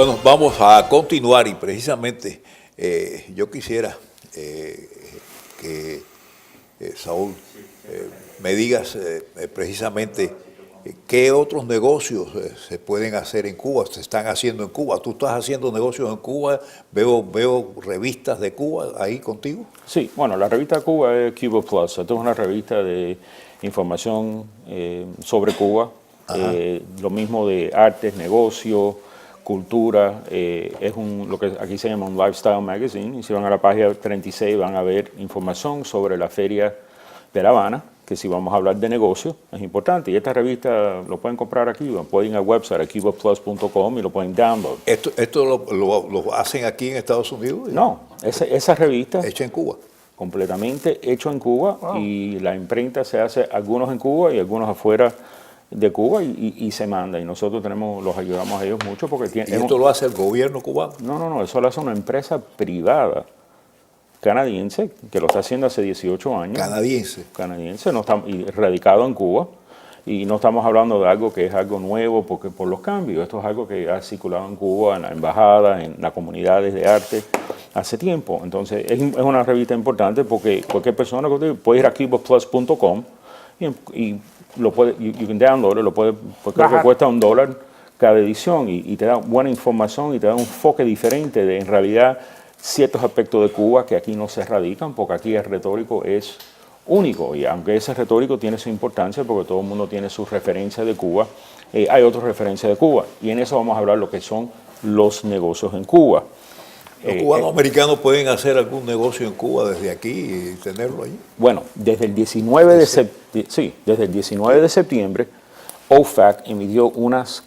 Bueno, vamos a continuar y precisamente yo quisiera que Saúl me digas precisamente qué otros negocios se pueden hacer en Cuba, se están haciendo en Cuba. ¿Tú estás haciendo negocios en Cuba? Veo revistas de Cuba ahí contigo. Sí, bueno, la revista de Cuba es Cuba Plus. Esto es una revista de información sobre Cuba. Lo mismo de artes, negocios, cultura. Es lo que aquí se llama un lifestyle magazine. Y si van a la página 36 van a ver información sobre la feria de La Habana, que si vamos a hablar de negocio es importante. Y esta revista lo pueden comprar aquí, pueden ir al website, a cubaplus.com, y lo pueden download. ¿Esto lo hacen aquí en Estados Unidos? No, esa revista... Hecha en Cuba. Completamente hecho en Cuba. Wow. Y la imprenta se hace algunos en Cuba y algunos afuera de Cuba y se manda. Y nosotros los ayudamos a ellos mucho porque... ¿Y esto lo hace el gobierno cubano? No, eso lo hace una empresa privada canadiense, que lo está haciendo hace 18 años. Canadiense, no está, y radicado en Cuba. Y no estamos hablando de algo que es algo nuevo porque por los cambios. Esto es algo que ha circulado en Cuba, en la embajada, en las comunidades de arte hace tiempo. Entonces es una revista importante porque cualquier persona puede ir a cubaplus.com y lo puede, you can download, creo que cuesta $1 cada edición y te da buena información y te da un enfoque diferente de en realidad ciertos aspectos de Cuba que aquí no se radican, porque aquí el retórico es único, y aunque ese retórico tiene su importancia porque todo el mundo tiene sus referencias de Cuba, hay otras referencias de Cuba, y en eso vamos a hablar lo que son los negocios en Cuba. ¿Los cubanos americanos pueden hacer algún negocio en Cuba desde aquí y tenerlo allí? Bueno, desde el 19 de septiembre, OFAC emitió unos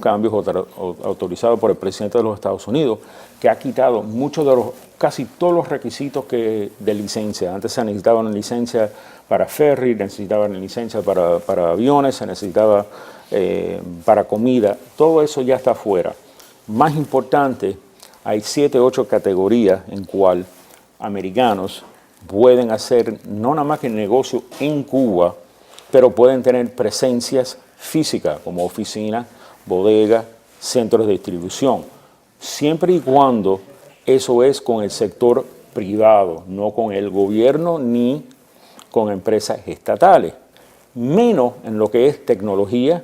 cambios autorizados por el presidente de los Estados Unidos, que ha quitado casi todos los requisitos de licencia. Antes se necesitaban licencia para ferry, necesitaban licencia para aviones, se necesitaba para comida. Todo eso ya está fuera. Más importante, hay 7 u 8 categorías en cual americanos pueden hacer no nada más que negocio en Cuba, pero pueden tener presencias físicas como oficinas, bodegas, centros de distribución, siempre y cuando eso es con el sector privado, no con el gobierno ni con empresas estatales, menos en lo que es tecnología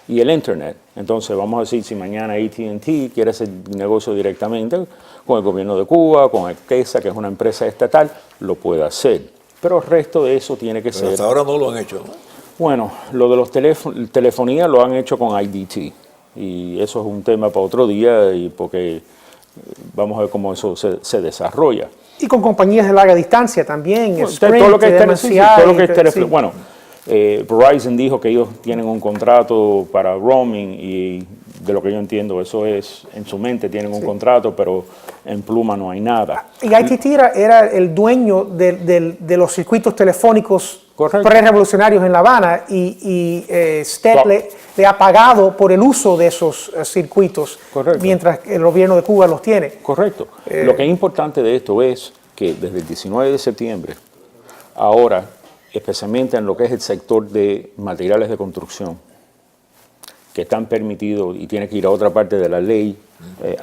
y el Internet. Entonces vamos a decir, si mañana AT&T quiere hacer negocio directamente con el gobierno de Cuba, con Actesa, que es una empresa estatal, lo puede hacer. Pero el resto de eso tiene que ser... Hasta ahora no lo han hecho, ¿no? Bueno, lo de los telefonía lo han hecho con IDT. Y eso es un tema para otro día, y porque vamos a ver cómo eso se desarrolla. Y con compañías de larga distancia también, bueno, Sprint, todo lo que es sí. Bueno, Verizon dijo que ellos tienen un contrato para roaming y de lo que yo entiendo, eso es, en su mente tienen un contrato, pero en pluma no hay nada. Y ITT era el dueño de los circuitos telefónicos pre-revolucionarios en La Habana y STEP le ha pagado por el uso de esos circuitos, mientras el gobierno de Cuba los tiene. Correcto. Lo que es importante de esto es que desde el 19 de septiembre, ahora, especialmente en lo que es el sector de materiales de construcción, que están permitidos y tiene que ir a otra parte de la ley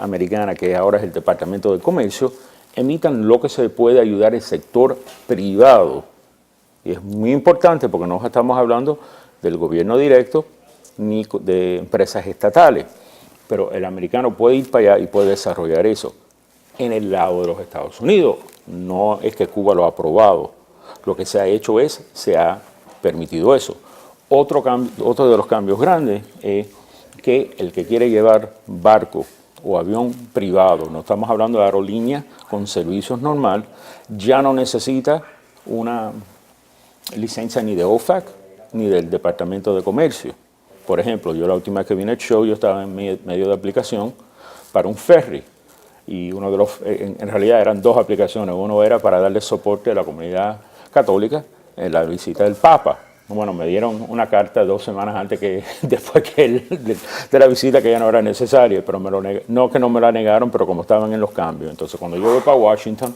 americana, que ahora es el Departamento de Comercio, emitan lo que se puede ayudar al sector privado. Y es muy importante porque no estamos hablando del gobierno directo ni de empresas estatales, pero el americano puede ir para allá y puede desarrollar eso en el lado de los Estados Unidos. No es que Cuba lo ha aprobado, lo que se ha hecho se ha permitido eso. Otro de los cambios grandes es que el que quiere llevar barco o avión privado, no estamos hablando de aerolínea con servicios normal, ya no necesita una licencia ni de OFAC ni del Departamento de Comercio. Por ejemplo, yo la última vez que vine al show, yo estaba en medio de aplicación para un ferry. Y en realidad eran 2 aplicaciones. Uno era para darle soporte a la comunidad católica en la visita del Papa. Bueno, me dieron una carta 2 semanas antes después de la visita, que ya no era necesaria, pero no que no me la negaron, pero como estaban en los cambios. Entonces, cuando yo voy para Washington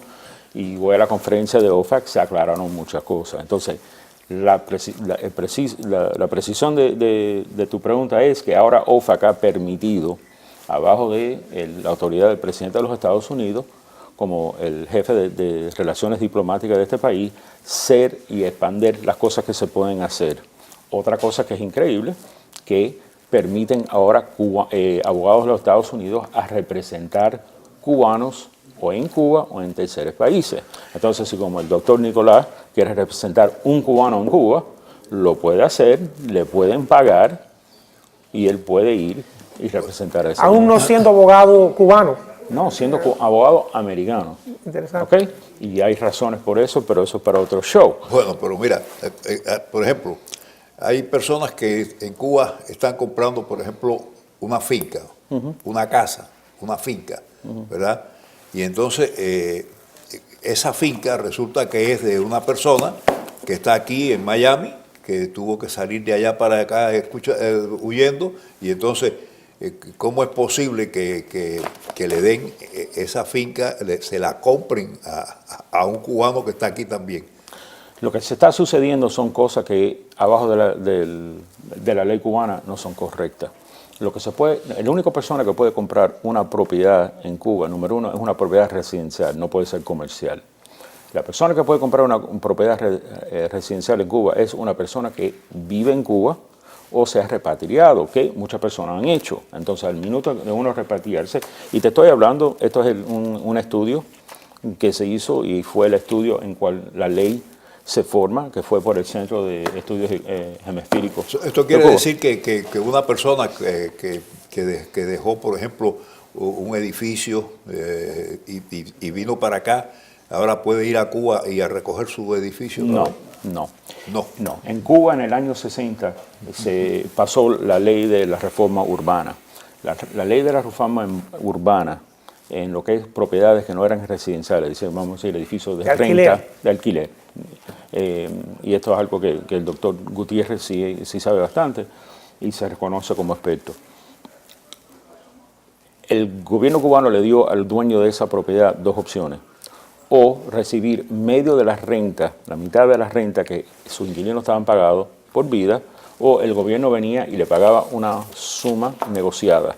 y voy a la conferencia de OFAC, se aclararon muchas cosas. Entonces, la precisión de tu pregunta es que ahora OFAC ha permitido abajo de la autoridad del presidente de los Estados Unidos, como el jefe de relaciones diplomáticas de este país, ser y expandir las cosas que se pueden hacer. Otra cosa que es increíble, que permiten ahora abogados de los Estados Unidos a representar cubanos o en Cuba o en terceros países. Entonces, si como el doctor Nicolás quiere representar un cubano en Cuba, lo puede hacer, le pueden pagar y él puede ir y representar a ese Aún no siendo abogado cubano. No, siendo abogado americano. Interesante. ¿Okay? Y hay razones por eso, pero eso es para otro show. Bueno, pero mira, por ejemplo, hay personas que en Cuba están comprando, por ejemplo, una finca, una casa, una finca, ¿verdad? Y entonces esa finca resulta que es de una persona que está aquí en Miami, que tuvo que salir de allá para acá huyendo, y entonces, ¿cómo es posible que le den esa finca, se la compren a un cubano que está aquí también? Lo que se está sucediendo son cosas que abajo de la ley cubana no son correctas. La única persona que puede comprar una propiedad en Cuba, número uno, es una propiedad residencial, no puede ser comercial. La persona que puede comprar una propiedad residencial en Cuba es una persona que vive en Cuba o se ha repatriado, que muchas personas han hecho. Entonces, al minuto de uno repatriarse, y te estoy hablando, esto es un estudio que se hizo y fue el estudio en cual la ley se forma, que fue por el Centro de Estudios Hemisféricos. Esto quiere decir que una persona que dejó, por ejemplo, un edificio y vino para acá, ahora puede ir a Cuba y a recoger su edificio. No. En Cuba, en el año 60, se pasó la ley de la reforma urbana. La ley de la reforma urbana, en lo que es propiedades que no eran residenciales, vamos a decir, edificios de renta, de alquiler. Y esto es algo que el doctor Gutiérrez sí sabe bastante y se reconoce como experto. El gobierno cubano le dio al dueño de esa propiedad dos opciones: o recibir medio de las rentas, la mitad de las rentas que sus inquilinos estaban pagados por vida, o el gobierno venía y le pagaba una suma negociada.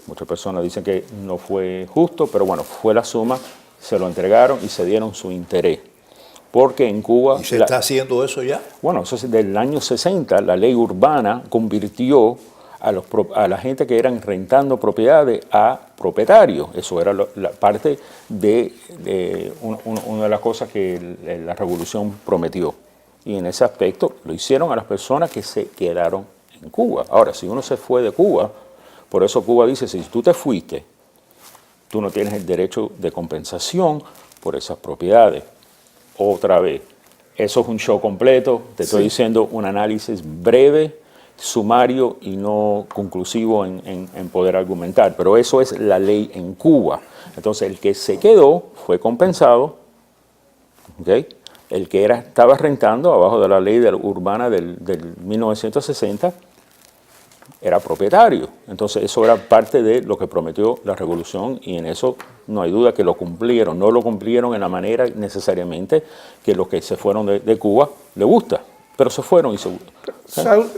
Muchas personas dicen que no fue justo, pero bueno, fue la suma, se lo entregaron y se dieron su interés. Porque en Cuba... ¿Y se está haciendo eso ya? Bueno, eso es del año 60, la ley urbana convirtió a la gente que eran rentando propiedades a propietarios. Eso era la parte de una de las cosas que la revolución prometió. Y en ese aspecto lo hicieron a las personas que se quedaron en Cuba. Ahora, si uno se fue de Cuba, por eso Cuba dice, si tú te fuiste, tú no tienes el derecho de compensación por esas propiedades. Otra vez, eso es un show completo, te estoy diciendo un análisis breve, sumario y no conclusivo en poder argumentar, pero eso es la ley en Cuba. Entonces, el que se quedó fue compensado, ¿okay? El que estaba rentando abajo de la ley urbana del 1960 era propietario. Entonces, eso era parte de lo que prometió la revolución y en eso no hay duda que lo cumplieron. No lo cumplieron en la manera necesariamente que los que se fueron de Cuba les gusta, pero se fueron y se...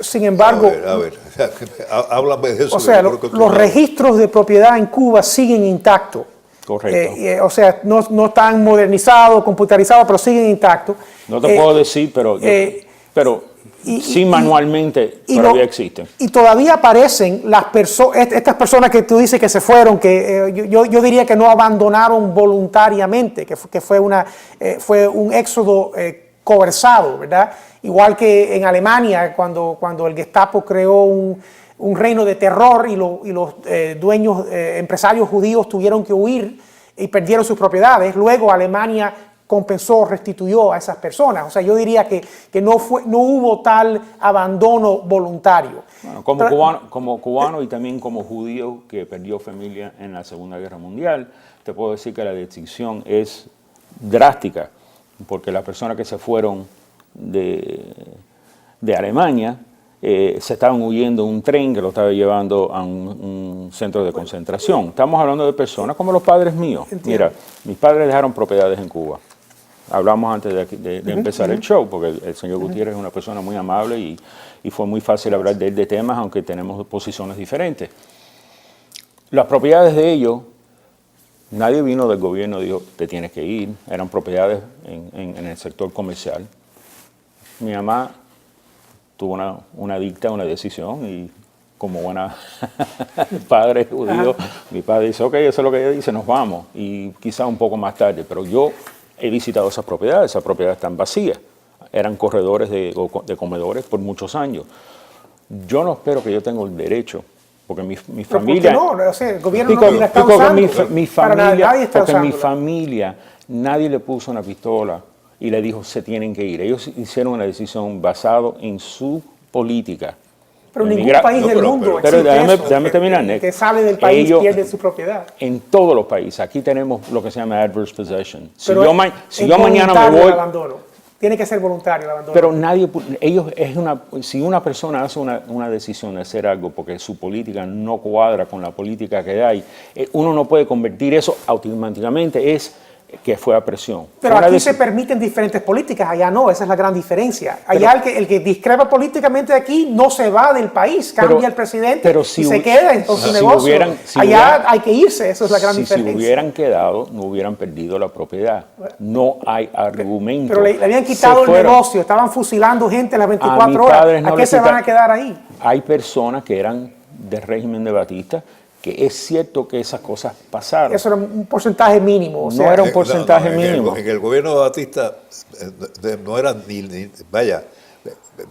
Sin embargo... A ver, háblame de eso. O sea, los registros de propiedad en Cuba siguen intactos. Correcto. O sea, no están modernizados, computarizados, pero siguen intactos. No te puedo decir, pero sí manualmente todavía existen. Y todavía aparecen estas personas que tú dices que se fueron, que yo diría que no abandonaron voluntariamente, que fue un éxodo coercido, ¿verdad? Igual que en Alemania, cuando el Gestapo creó un reino de terror y los dueños, empresarios judíos tuvieron que huir y perdieron sus propiedades. Luego Alemania compensó, restituyó a esas personas. O sea, yo diría que no hubo tal abandono voluntario. Bueno, como cubano y también como judío que perdió familia en la Segunda Guerra Mundial, te puedo decir que la distinción es drástica, porque las personas que se fueron de Alemania se estaban huyendo un tren que lo estaba llevando a un centro de concentración. Estamos hablando de personas como los padres míos. Entiendo. Mira, mis padres dejaron propiedades en Cuba. Hablamos antes de empezar el show, porque el señor Gutiérrez es una persona muy amable y fue muy fácil hablar de temas, aunque tenemos posiciones diferentes. Las propiedades de ellos, nadie vino del gobierno y dijo, te tienes que ir. Eran propiedades en el sector comercial. Mi mamá tuvo una dicta, una decisión y como buena padre judío, mi padre dice, ok, eso es lo que ella dice, nos vamos. Y quizá un poco más tarde, pero yo he visitado esas propiedades están vacías. Eran corredores de comedores por muchos años. Yo no espero que yo tenga el derecho, porque mi familia... ¿Por qué no? O sea, el gobierno no la está usando. Mi familia, nadie le puso una pistola y le dijo, se tienen que ir. Ellos hicieron una decisión basada en su política. Pero ningún país del mundo pero déjame terminar, Nick. Que sale del país pierde su propiedad. En todos los países, aquí tenemos lo que se llama adverse possession. Si Pero yo mañana me voy... Tiene que ser voluntario el abandono. Pero si una persona hace una decisión de hacer algo porque su política no cuadra con la política que hay, uno no puede convertir eso automáticamente, es que fue a presión. Pero aquí se permiten diferentes políticas, allá no, esa es la gran diferencia. Allá el que discrepa políticamente aquí no se va del país, cambia el presidente y se queda en su negocio. Allá hay que irse, eso es la gran diferencia. Si hubieran quedado, no hubieran perdido la propiedad. No hay argumento. Pero le habían quitado el negocio, estaban fusilando gente las 24 horas. ¿A qué se van a quedar ahí? Hay personas que eran del régimen de Batista, que es cierto que esas cosas pasaron. Eso era un porcentaje mínimo. No era un porcentaje mínimo. En el gobierno de Batista no eran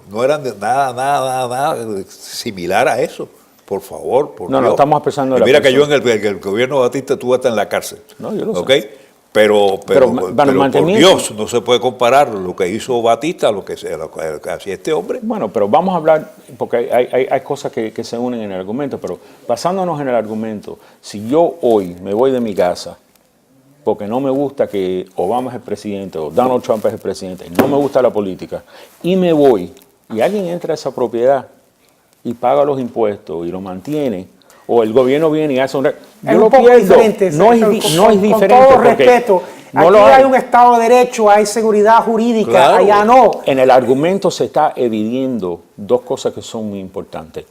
no eran nada similar a eso. Por favor, por Dios. No, estamos expresando la mira que yo en el gobierno de Batista estuve hasta en la cárcel. No, yo lo sé. ¿Okay? Pero por Dios, no se puede comparar lo que hizo Batista a lo que hacía este hombre. Bueno, pero vamos a hablar, porque hay cosas que se unen en el argumento, pero basándonos en el argumento, si yo hoy me voy de mi casa porque no me gusta que Obama es el presidente o Donald Trump es el presidente, no me gusta la política, y me voy, y alguien entra a esa propiedad y paga los impuestos y lo mantiene, o el gobierno viene y hace yo lo pierdo. Diferente, no es diferente. Con todo respeto, aquí hay un Estado de Derecho, hay seguridad jurídica, claro. Allá no. En el argumento se está evidiendo dos cosas que son muy importantes.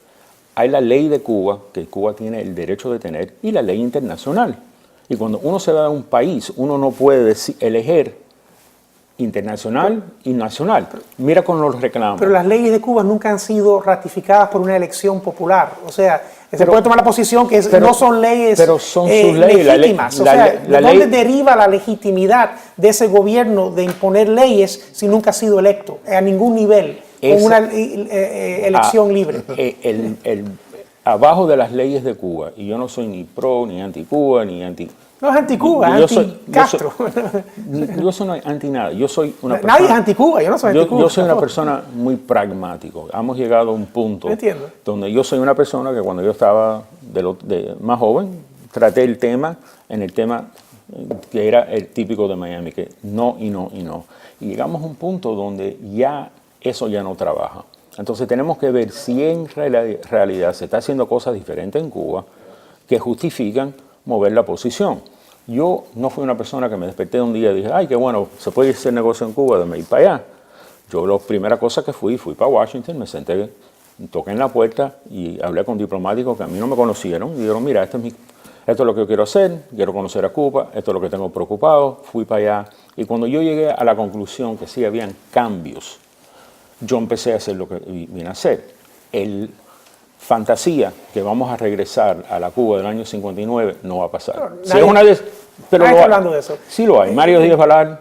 Hay la ley de Cuba, que Cuba tiene el derecho de tener, y la ley internacional. Y cuando uno se va a un país, uno no puede elegir internacional y nacional. Mira con los reclamos. Pero las leyes de Cuba nunca han sido ratificadas por una elección popular. O sea, se puede tomar la posición que no son leyes son sus leyes, legítimas. ¿De dónde deriva la legitimidad de ese gobierno de imponer leyes si nunca ha sido electo a ningún nivel con una elección libre? Abajo de las leyes de Cuba, y yo no soy ni pro, ni anti-Cuba, ni anti... No es anti-Cuba, es anti-Castro. Yo soy anti nada. Yo soy una persona, nadie es anti-Cuba, yo no soy anti-Cuba. Yo soy una persona muy pragmático. Hemos llegado a un punto donde yo soy una persona que cuando yo estaba más joven, traté el tema que era el típico de Miami, que no y no y no. Y llegamos a un punto donde eso ya no trabaja. Entonces tenemos que ver si en realidad se está haciendo cosas diferentes en Cuba que justifican mover la posición. Yo no fui una persona que me desperté un día y dije, ay, qué bueno, se puede hacer negocio en Cuba, déjame ir para allá. Yo la primera cosa que fui para Washington, me senté, toqué en la puerta y hablé con diplomáticos que a mí no me conocieron y dijeron, mira, esto es lo que yo quiero hacer, quiero conocer a Cuba, esto es lo que tengo preocupado, fui para allá. Y cuando yo llegué a la conclusión que sí habían cambios, yo empecé a hacer lo que vine a hacer. Fantasía que vamos a regresar a la Cuba del año 59 no va a pasar. Pero nadie está hablando de eso. Sí lo hay. Mario Díaz Valar,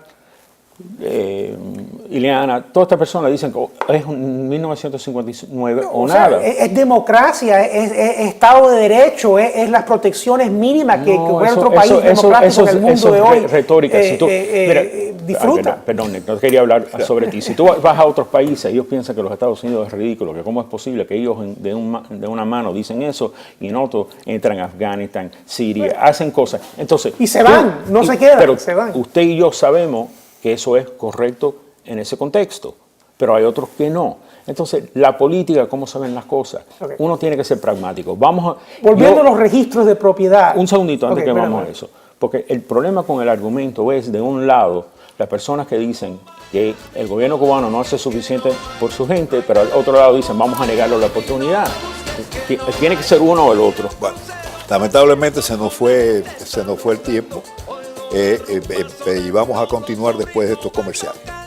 Ileana, todas estas personas dicen que es 1959 o nada. Es democracia, es Estado de Derecho, es las protecciones mínimas que cualquier otro país democrático en el mundo de hoy retórica. disfruta. Perdón, no quería hablar sobre ti. Si tú vas a otros países, ellos piensan que los Estados Unidos es ridículo, que cómo es posible que ellos de una mano dicen eso y en otro entran a Afganistán, Siria, hacen cosas. Entonces, y se van, no se quedan, pero se van. Usted y yo sabemos que eso es correcto en ese contexto, pero hay otros que no. Entonces, la política, ¿cómo se ven las cosas? Okay. Uno tiene que ser pragmático. Volviendo a los registros de propiedad. Un segundito antes que vamos a eso. Porque el problema con el argumento es, de un lado, las personas que dicen que el gobierno cubano no hace suficiente por su gente, pero al otro lado dicen, vamos a negarle la oportunidad. Tiene que ser uno o el otro. Bueno, Lamentablemente se nos fue el tiempo y vamos a continuar después de estos comerciales.